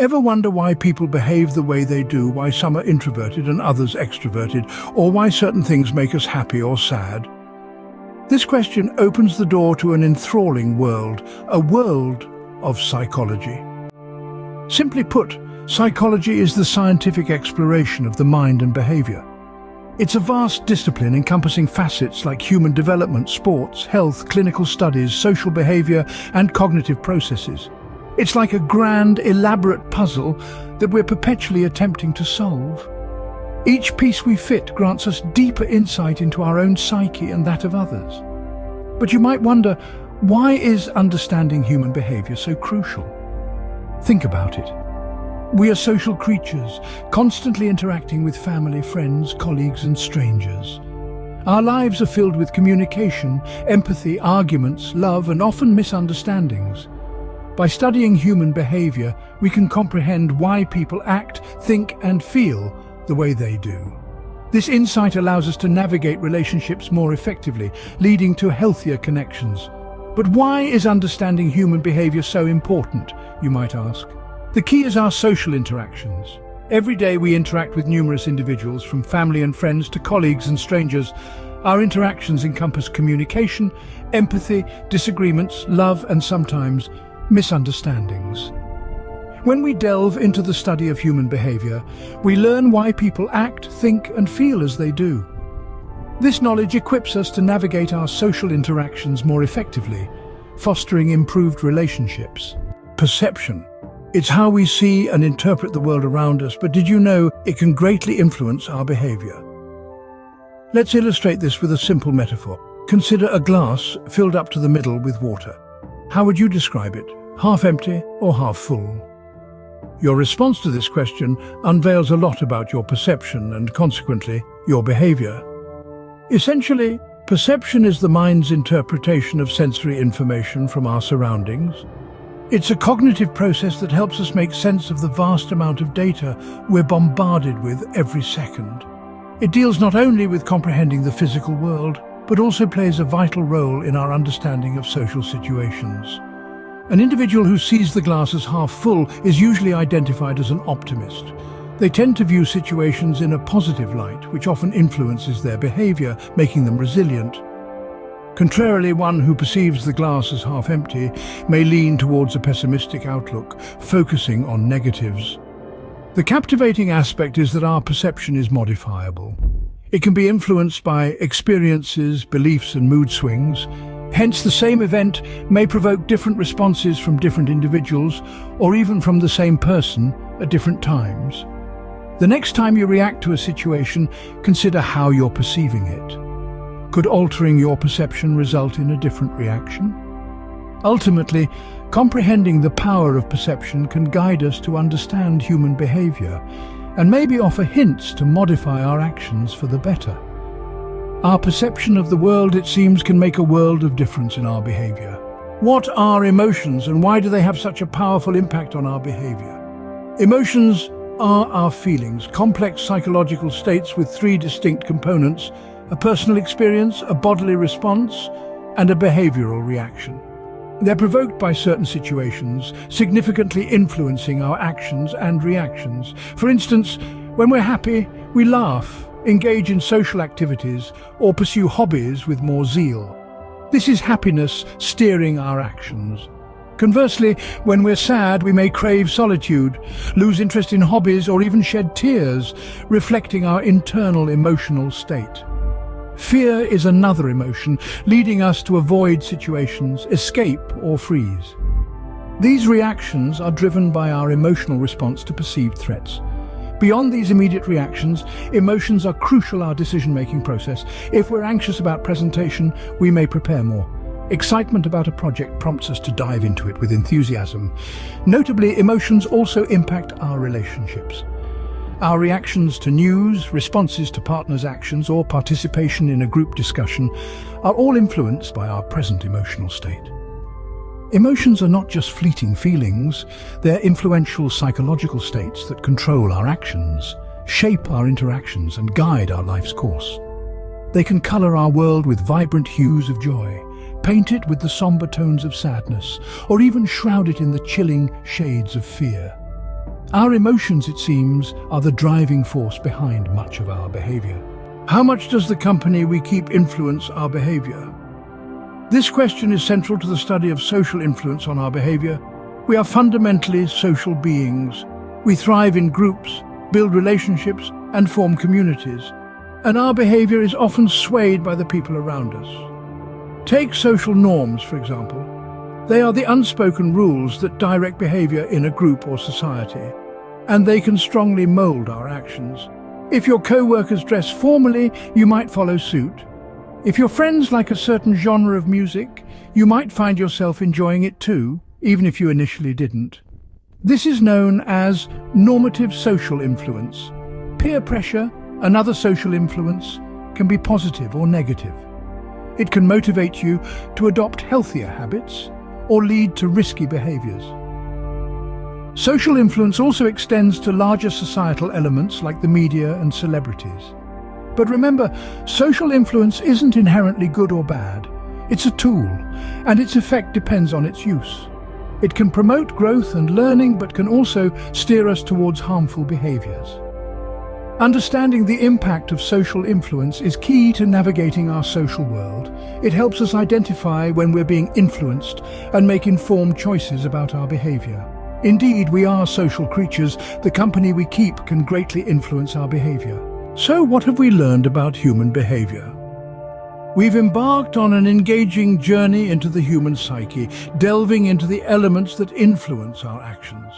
Ever wonder why people behave the way they do, why some are introverted and others extroverted, or why certain things make us happy or sad? This question opens the door to an enthralling world, a world of psychology. Simply put, psychology is the scientific exploration of the mind and behavior. It's a vast discipline encompassing facets like human development, sports, health, clinical studies, social behavior, and cognitive processes. It's like a grand, elaborate puzzle that we're perpetually attempting to solve. Each piece we fit grants us deeper insight into our own psyche and that of others. But you might wonder, why is understanding human behavior so crucial? Think about it. We are social creatures, constantly interacting with family, friends, colleagues, and strangers. Our lives are filled with communication, empathy, arguments, love, and often misunderstandings. By studying human behavior, we can comprehend why people act, think, and feel the way they do. This insight allows us to navigate relationships more effectively, leading to healthier connections. But why is understanding human behavior so important, you might ask? The key is our social interactions. Every day we interact with numerous individuals, from family and friends to colleagues and strangers. Our interactions encompass communication, empathy, disagreements, love, and sometimes misunderstandings. When we delve into the study of human behavior, we learn why people act, think, and feel as they do. This knowledge equips us to navigate our social interactions more effectively, fostering improved relationships. Perception. It's how we see and interpret the world around us, but did you know it can greatly influence our behavior? Let's illustrate this with a simple metaphor. Consider a glass filled up to the middle with water. How would you describe it? Half empty or half full? Your response to this question unveils a lot about your perception and, consequently, your behavior. Essentially, perception is the mind's interpretation of sensory information from our surroundings. It's a cognitive process that helps us make sense of the vast amount of data we're bombarded with every second. It deals not only with comprehending the physical world, but also plays a vital role in our understanding of social situations. An individual who sees the glass as half full is usually identified as an optimist. They tend to view situations in a positive light, which often influences their behavior, making them resilient. Contrarily, one who perceives the glass as half empty may lean towards a pessimistic outlook, focusing on negatives. The captivating aspect is that our perception is modifiable. It can be influenced by experiences, beliefs, and mood swings. Hence, the same event may provoke different responses from different individuals, or even from the same person at different times. The next time you react to a situation, consider how you're perceiving it. Could altering your perception result in a different reaction? Ultimately, comprehending the power of perception can guide us to understand human behavior, and maybe offer hints to modify our actions for the better. Our perception of the world, it seems, can make a world of difference in our behavior. What are emotions, and why do they have such a powerful impact on our behavior? Emotions are our feelings, complex psychological states with three distinct components: a personal experience, a bodily response, and a behavioral reaction. They're provoked by certain situations, significantly influencing our actions and reactions. For instance, when we're happy, we laugh, engage in social activities, or pursue hobbies with more zeal. This is happiness steering our actions. Conversely, when we're sad, we may crave solitude, lose interest in hobbies, or even shed tears, reflecting our internal emotional state. Fear is another emotion, leading us to avoid situations, escape, or freeze. These reactions are driven by our emotional response to perceived threats. Beyond these immediate reactions, emotions are crucial in our decision-making process. If we're anxious about presentation, we may prepare more. Excitement about a project prompts us to dive into it with enthusiasm. Notably, emotions also impact our relationships. Our reactions to news, responses to partners' actions, or participation in a group discussion are all influenced by our present emotional state. Emotions are not just fleeting feelings, they're influential psychological states that control our actions, shape our interactions, and guide our life's course. They can color our world with vibrant hues of joy, paint it with the somber tones of sadness, or even shroud it in the chilling shades of fear. Our emotions, it seems, are the driving force behind much of our behavior. How much does the company we keep influence our behavior? This question is central to the study of social influence on our behavior. We are fundamentally social beings. We thrive in groups, build relationships, and form communities. And our behavior is often swayed by the people around us. Take social norms, for example. They are the unspoken rules that direct behavior in a group or society, and they can strongly mold our actions. If your co-workers dress formally, you might follow suit. If your friends like a certain genre of music, you might find yourself enjoying it too, even if you initially didn't. This is known as normative social influence. Peer pressure, another social influence, can be positive or negative. It can motivate you to adopt healthier habits or lead to risky behaviors. Social influence also extends to larger societal elements like the media and celebrities. But remember, social influence isn't inherently good or bad. It's a tool, and its effect depends on its use. It can promote growth and learning, but can also steer us towards harmful behaviors. Understanding the impact of social influence is key to navigating our social world. It helps us identify when we're being influenced and make informed choices about our behavior. Indeed, we are social creatures. The company we keep can greatly influence our behavior. So what have we learned about human behavior? We've embarked on an engaging journey into the human psyche, delving into the elements that influence our actions.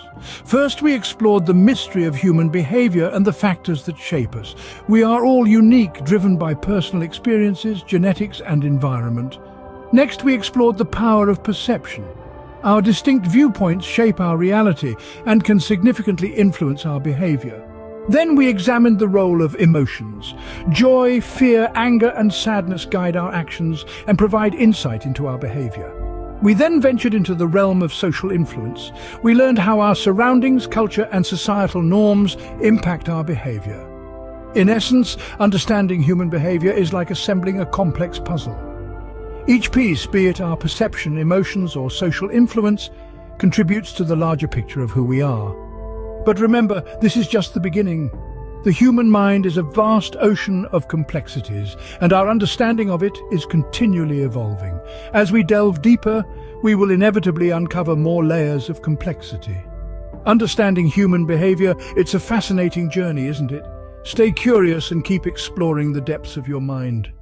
First, we explored the mystery of human behavior and the factors that shape us. We are all unique, driven by personal experiences, genetics, and environment. Next, we explored the power of perception. Our distinct viewpoints shape our reality and can significantly influence our behavior. Then we examined the role of emotions. Joy, fear, anger, and sadness guide our actions and provide insight into our behavior. We then ventured into the realm of social influence. We learned how our surroundings, culture, and societal norms impact our behavior. In essence, understanding human behavior is like assembling a complex puzzle. Each piece, be it our perception, emotions, or social influence, contributes to the larger picture of who we are. But remember, this is just the beginning. The human mind is a vast ocean of complexities, and our understanding of it is continually evolving. As we delve deeper, we will inevitably uncover more layers of complexity. Understanding human behavior, it's a fascinating journey, isn't it? Stay curious and keep exploring the depths of your mind.